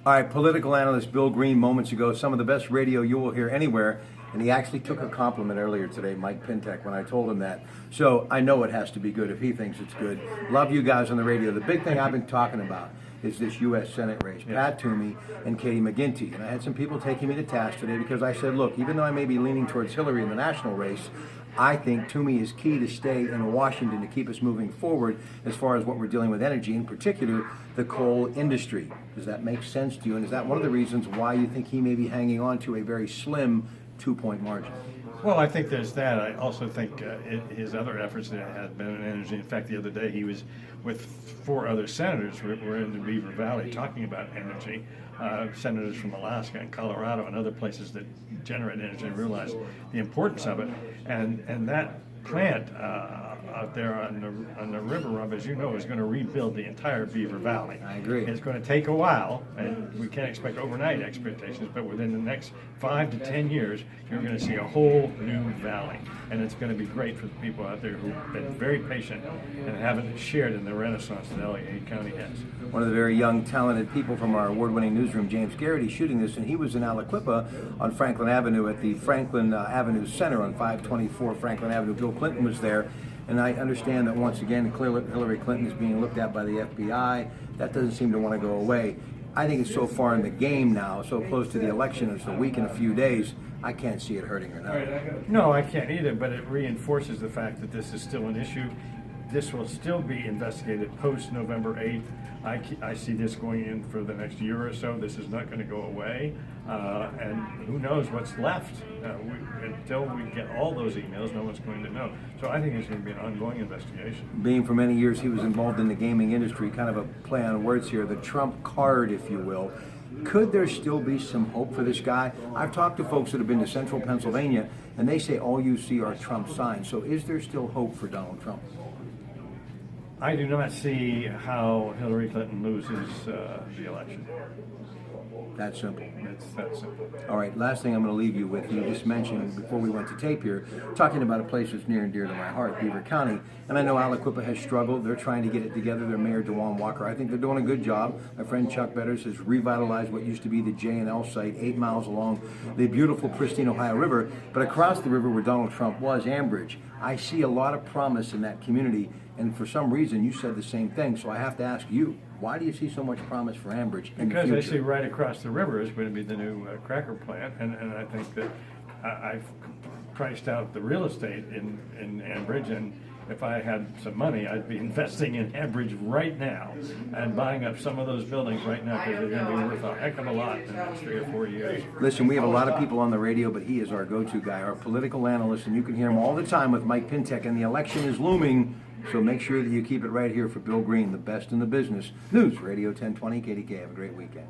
All right, political analyst Bill Green moments ago, some of the best radio you will hear anywhere. And he actually took a compliment earlier today, Mike Pintek, when I told him that. So I know it has to be good if he thinks it's good. Love you guys on the radio. The big thing I've been talking about is this U.S. Senate race, Pat Toomey and Katie McGinty. And I had some people taking me to task today because I said, look, even though I may be leaning towards Hillary in the national race, I think Toomey is key to stay in Washington to keep us moving forward as far as what we're dealing with energy, in particular the coal industry. Does that make sense to you? And is that one of the reasons why you think he may be hanging on to a very slim 2-point margin? Well, I think there's that. I also think his other efforts that have been in energy. In fact, the other day he was with 4 other senators. We're in the Beaver Valley talking about energy. Senators from Alaska and Colorado and other places that generate energy and realize the importance of it. And that plant out there on the river rub, as you know, is going to rebuild the entire Beaver Valley. I agree. It's going to take a while, and we can't expect overnight expectations, but within the next 5 to 10 years, you're going to see a whole new valley. And it's going to be great for the people out there who've been very patient and haven't shared in the renaissance that Allegheny County has. One of the very young, talented people from our award-winning newsroom, James Garrity, shooting this, and he was in Aliquippa on Franklin Avenue at the Franklin Avenue Center on 524 Franklin Avenue. Bill Clinton was there, and I understand that once again, Hillary Clinton is being looked at by the FBI. That doesn't seem to want to go away. I think it's so far in the game now, so close to the election, it's a week and a few days, I can't see it hurting her now. No, I can't either, but it reinforces the fact that this is still an issue. This will still be investigated post-November 8th. I see this going in for the next year or so. This is not going to go away. And who knows what's left. Until we get all those emails, no one's going to know. So I think it's going to be an ongoing investigation. Being for many years he was involved in the gaming industry, kind of a play on words here, the Trump card, if you will. Could there still be some hope for this guy? I've talked to folks that have been to central Pennsylvania, and they say all you see are Trump signs. So is there still hope for Donald Trump? I do not see how Hillary Clinton loses the election. That simple. It's that simple. All right, last thing I'm going to leave you with. You just mentioned before we went to tape here, talking about a place that's near and dear to my heart, Beaver County. And I know Aliquippa has struggled. They're trying to get it together. Their mayor, DeJuan Walker, I think they're doing a good job. My friend Chuck Betters has revitalized what used to be the J&L site, 8 miles along the beautiful, pristine Ohio River. But across the river where Donald Trump was, Ambridge, I see a lot of promise in that community. And for some reason, you said the same thing. So I have to ask you, why do you see so much promise for Ambridge in the future? Because I see right across the river is going to be the new cracker plant, and I think that I've priced out the real estate in Ambridge, and if I had some money, I'd be investing in Ambridge right now and buying up some of those buildings right now because they're going to be worth a heck of a lot in the next 3 or 4 years. Listen, we have a lot of people on the radio, but he is our go-to guy, our political analyst, and you can hear him all the time with Mike Pintek, and the election is looming. So make sure that you keep it right here for Bill Green, the best in the business. News Radio 1020 KDK. Have a great weekend.